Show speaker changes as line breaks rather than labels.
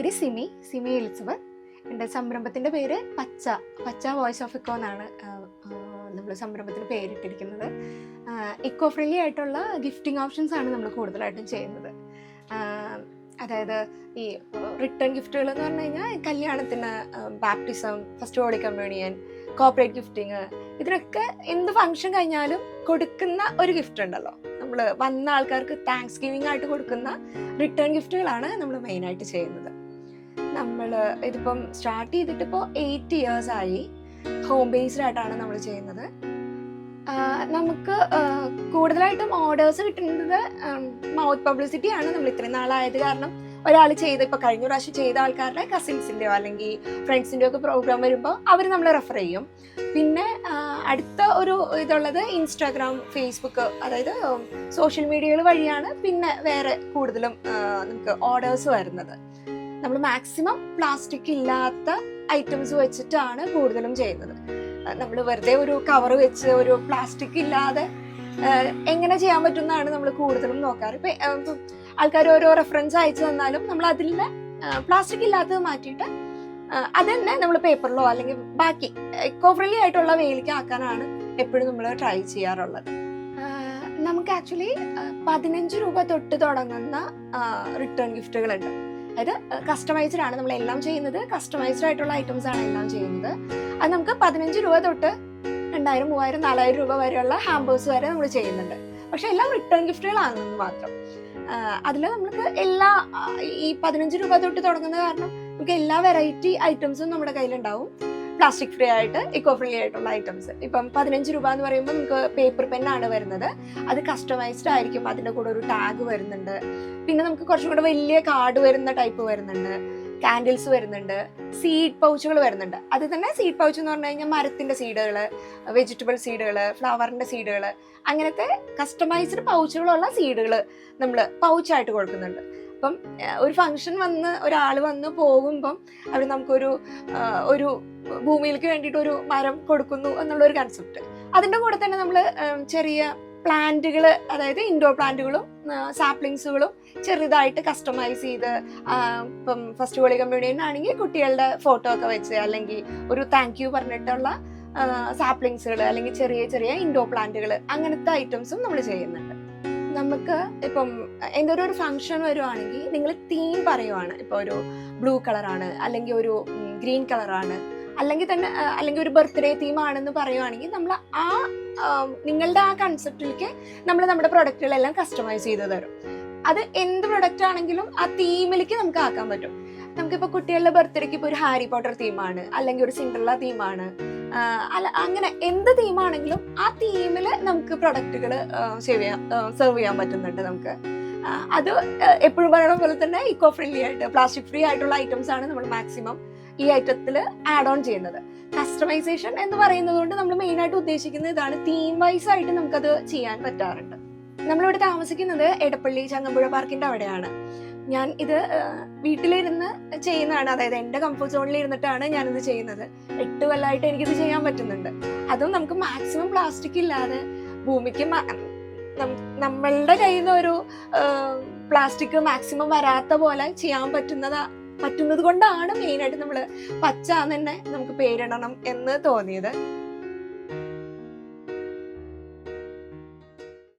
പേര് സിമി എലിസബത്ത്. എൻ്റെ സംരംഭത്തിൻ്റെ പേര് പച്ച വോയിസ് ഓഫ് ഇക്കോ എന്നാണ് നമ്മൾ സംരംഭത്തിന് പേരിട്ടിരിക്കുന്നത്. ഇക്കോ ഫ്രണ്ട്ലി ആയിട്ടുള്ള ഗിഫ്റ്റിംഗ് ഓപ്ഷൻസ് ആണ് നമ്മൾ കൂടുതലായിട്ടും ചെയ്യുന്നത്. അതായത് ഈ റിട്ടേൺ ഗിഫ്റ്റുകൾ എന്ന് പറഞ്ഞു കഴിഞ്ഞാൽ കല്യാണത്തിന്, baptism, first holy communion, corporate gifting, ഇതിനൊക്കെ എന്ത് ഫംഗ്ഷൻ കഴിഞ്ഞാലും കൊടുക്കുന്ന ഒരു ഗിഫ്റ്റ് ഉണ്ടല്ലോ, നമ്മൾ വന്ന ആൾക്കാർക്ക് താങ്ക്സ് ഗിവിംഗ് ആയിട്ട് കൊടുക്കുന്ന റിട്ടേൺ ഗിഫ്റ്റുകളാണ് നമ്മൾ മെയിനായിട്ട് ചെയ്യുന്നത്. നമ്മൾ ഇതിപ്പം സ്റ്റാർട്ട് ചെയ്തിട്ടിപ്പോൾ 8 years ആയി. ഹോം ബേസ്ഡ് ആയിട്ടാണ് നമ്മൾ ചെയ്യുന്നത്. നമുക്ക് കൂടുതലായിട്ടും ഓർഡേഴ്സ് കിട്ടുന്നത് മൗത്ത് പബ്ലിസിറ്റി ആണ്. നമ്മൾ ഇത്രയും നാളായത് കാരണം ഒരാൾ ഇപ്പോൾ കഴിഞ്ഞ പ്രാവശ്യം ചെയ്ത ആൾക്കാരുടെ കസിൻസിൻ്റെയോ അല്ലെങ്കിൽ ഫ്രണ്ട്സിൻ്റെയോ ഒക്കെ പ്രോഗ്രാം വരുമ്പോൾ അവർ നമ്മളെ റെഫർ ചെയ്യും. പിന്നെ അടുത്ത ഒരു ഇതുള്ളത് ഇൻസ്റ്റാഗ്രാം, ഫേസ്ബുക്ക്, അതായത് സോഷ്യൽ മീഡിയകൾ വഴിയാണ് പിന്നെ വേറെ കൂടുതലും നമുക്ക് ഓർഡേഴ്സ് വരുന്നത്. നമ്മൾ മാക്സിമം പ്ലാസ്റ്റിക് ഇല്ലാത്ത ഐറ്റംസ് വെച്ചിട്ടാണ് കൂടുതലും ചെയ്യുന്നത്. നമ്മൾ വെറുതെ ഒരു കവർ വെച്ച് ഒരു പ്ലാസ്റ്റിക് ഇല്ലാതെ എങ്ങനെ ചെയ്യാൻ പറ്റുന്നതാണ് നമ്മൾ കൂടുതലും നോക്കാറ്. ഇപ്പം ആൾക്കാർ ഓരോ റെഫറൻസ് അയച്ചു തന്നാലും നമ്മൾ അതിൽ പ്ലാസ്റ്റിക് ഇല്ലാത്തത് മാറ്റിയിട്ട് അതന്നെ നമ്മൾ പേപ്പറിലോ അല്ലെങ്കിൽ ബാക്കി എക്കോ ഫ്രണ്ട്ലി ആയിട്ടുള്ള വേയിലേക്ക് ആക്കാനാണ് എപ്പോഴും നമ്മൾ ട്രൈ ചെയ്യാറുള്ളത്. നമുക്ക് ആക്ച്വലി 15 രൂപ തൊട്ട് തുടങ്ങുന്ന റിട്ടേൺ ഗിഫ്റ്റുകളുണ്ട്. അതായത് കസ്റ്റമൈസ്ഡ് ആണ് നമ്മളെല്ലാം ചെയ്യുന്നത്. കസ്റ്റമൈസ്ഡ് ആയിട്ടുള്ള ഐറ്റംസ് ആണ് എല്ലാം ചെയ്യുന്നത്. അത് നമുക്ക് 15 രൂപ തൊട്ട് 2000, 3000, 4000 രൂപ വരെയുള്ള ഹാമ്പേഴ്സ് വരെ നമ്മൾ ചെയ്യുന്നുണ്ട്. പക്ഷെ എല്ലാം റിട്ടേൺ ഗിഫ്റ്റുകളാണെന്ന് മാത്രം. അതിൽ നമുക്ക് ഈ 15 രൂപ തൊട്ട് തുടങ്ങുന്ന കാരണം നമുക്ക് എല്ലാ വെറൈറ്റി ഐറ്റംസും നമ്മുടെ കയ്യിലുണ്ടാവും. പ്ലാസ്റ്റിക് ഫ്രീ ആയിട്ട് ഇക്കോ ഫ്രീ ആയിട്ടുള്ള ഐറ്റംസ്. ഇപ്പം 15 രൂപ എന്ന് പറയുമ്പോൾ നമുക്ക് പേപ്പർ പെന്നാണ് വരുന്നത്. അത് കസ്റ്റമൈസ്ഡ് ആയിരിക്കും. അതിൻ്റെ കൂടെ ഒരു ടാഗ് വരുന്നുണ്ട്. പിന്നെ നമുക്ക് കുറച്ചും കൂടെ വലിയ കാർഡ് വരുന്ന ടൈപ്പ് വരുന്നുണ്ട്. കാൻഡിൽസ് വരുന്നുണ്ട്. സീഡ് പൗച്ചുകൾ വരുന്നുണ്ട്. അത് തന്നെ സീഡ് പൗച്ച് എന്ന് പറഞ്ഞു കഴിഞ്ഞാൽ മരത്തിൻ്റെ സീഡുകൾ, വെജിറ്റബിൾ സീഡുകൾ, ഫ്ലവറിൻ്റെ സീഡുകൾ, അങ്ങനത്തെ കസ്റ്റമൈസ്ഡ് പൗച്ചുകളുള്ള സീഡുകൾ നമ്മൾ പൗച്ചായിട്ട് കൊടുക്കുന്നുണ്ട്. അപ്പം ഒരു ഫംഗ്ഷൻ ഒരാൾ വന്ന് പോകുമ്പം അവർ നമുക്കൊരു ഭൂമിയിലേക്ക് വേണ്ടിയിട്ട് ഒരു മരം കൊടുക്കുന്നു എന്നുള്ളൊരു കൺസെപ്റ്റ്. അതിൻ്റെ കൂടെ തന്നെ നമ്മൾ ചെറിയ പ്ലാന്റുകൾ, അതായത് ഇൻഡോർ പ്ലാന്റുകളും സാപ്ലിങ്സുകളും ചെറുതായിട്ട് കസ്റ്റമൈസ് ചെയ്ത്, ഇപ്പം ഫസ്റ്റ് ഹോളി കമ്മ്യൂണിയൻ ആണെങ്കിൽ കുട്ടികളുടെ ഫോട്ടോ ഒക്കെ വെച്ച് അല്ലെങ്കിൽ ഒരു താങ്ക് യു പറഞ്ഞിട്ടുള്ള സാപ്ലിങ്സുകൾ അല്ലെങ്കിൽ ചെറിയ ചെറിയ ഇൻഡോർ പ്ലാന്റുകൾ, അങ്ങനത്തെ ഐറ്റംസും നമ്മൾ ചെയ്യുന്നുണ്ട്. നമുക്ക് ഇപ്പം എന്തൊരു ഫംഗ്ഷൻ വരുവാണെങ്കിൽ നിങ്ങൾ തീം പറയുവാണ്. ഇപ്പോൾ ഒരു ബ്ലൂ കളറാണ്, അല്ലെങ്കിൽ ഒരു ഗ്രീൻ കളറാണ്, അല്ലെങ്കിൽ ഒരു ബർത്ത്ഡേ തീമാണെന്ന് പറയുവാണെങ്കിൽ നമ്മൾ നിങ്ങളുടെ ആ കൺസെപ്റ്റിലേക്ക് നമ്മൾ നമ്മുടെ പ്രൊഡക്റ്റുകളെല്ലാം കസ്റ്റമൈസ് ചെയ്ത് തരും. അത് എന്ത് പ്രൊഡക്റ്റ് ആണെങ്കിലും ആ തീമിലേക്ക് നമുക്ക് ആക്കാൻ പറ്റും. നമുക്കിപ്പോൾ കുട്ടികളുടെ ബർത്ത്ഡേക്ക് ഇപ്പോൾ ഒരു ഹാരി പോട്ടർ തീമാണ്, അല്ലെങ്കിൽ ഒരു സിൻഡ്രല്ല തീമാണ്, അങ്ങനെ എന്ത് തീമാണെങ്കിലും ആ തീമിൽ നമുക്ക് പ്രൊഡക്റ്റുകൾ സെർവ് ചെയ്യാൻ പറ്റുന്നുണ്ട്. നമുക്ക് അത് എപ്പോഴും പറയുന്ന പോലെ തന്നെ ഇക്കോ ഫ്രണ്ട്ലി ആയിട്ട് പ്ലാസ്റ്റിക് ഫ്രീ ആയിട്ടുള്ള ഐറ്റംസ് ആണ് നമ്മൾ മാക്സിമം ഈ ഐറ്റത്തിൽ ആഡ് ഓൺ ചെയ്യുന്നത്. കസ്റ്റമൈസേഷൻ എന്ന് പറയുന്നത് കൊണ്ട് നമ്മൾ മെയിനായിട്ട് ഉദ്ദേശിക്കുന്നത് ഇതാണ്. തീം വൈസ് ആയിട്ട് നമുക്കത് ചെയ്യാൻ പറ്റാറുണ്ട്. നമ്മളിവിടെ താമസിക്കുന്നത് എടപ്പള്ളി ചങ്ങമ്പുഴ പാർക്കിന്റെ അവിടെയാണ്. ഞാൻ ഇത് വീട്ടിലിരുന്ന് ചെയ്യുന്നതാണ്. അതായത് എൻ്റെ കംഫർട്ട് സോണിൽ ഇരുന്നിട്ടാണ് ഞാനിത് ചെയ്യുന്നത്. 8 കൊല്ലമായിട്ട് എനിക്കിത് ചെയ്യാൻ പറ്റുന്നുണ്ട്. അതും നമുക്ക് മാക്സിമം പ്ലാസ്റ്റിക് ഇല്ലാതെ ഭൂമിക്ക് നമ്മളുടെ കയ്യിൽ നിന്ന് ഒരു പ്ലാസ്റ്റിക് മാക്സിമം വരാത്ത പോലെ ചെയ്യാൻ പറ്റുന്നത് കൊണ്ടാണ് മെയിനായിട്ട് നമ്മൾ പച്ച തന്നെ നമുക്ക് പേരിടണം എന്ന് തോന്നിയത്.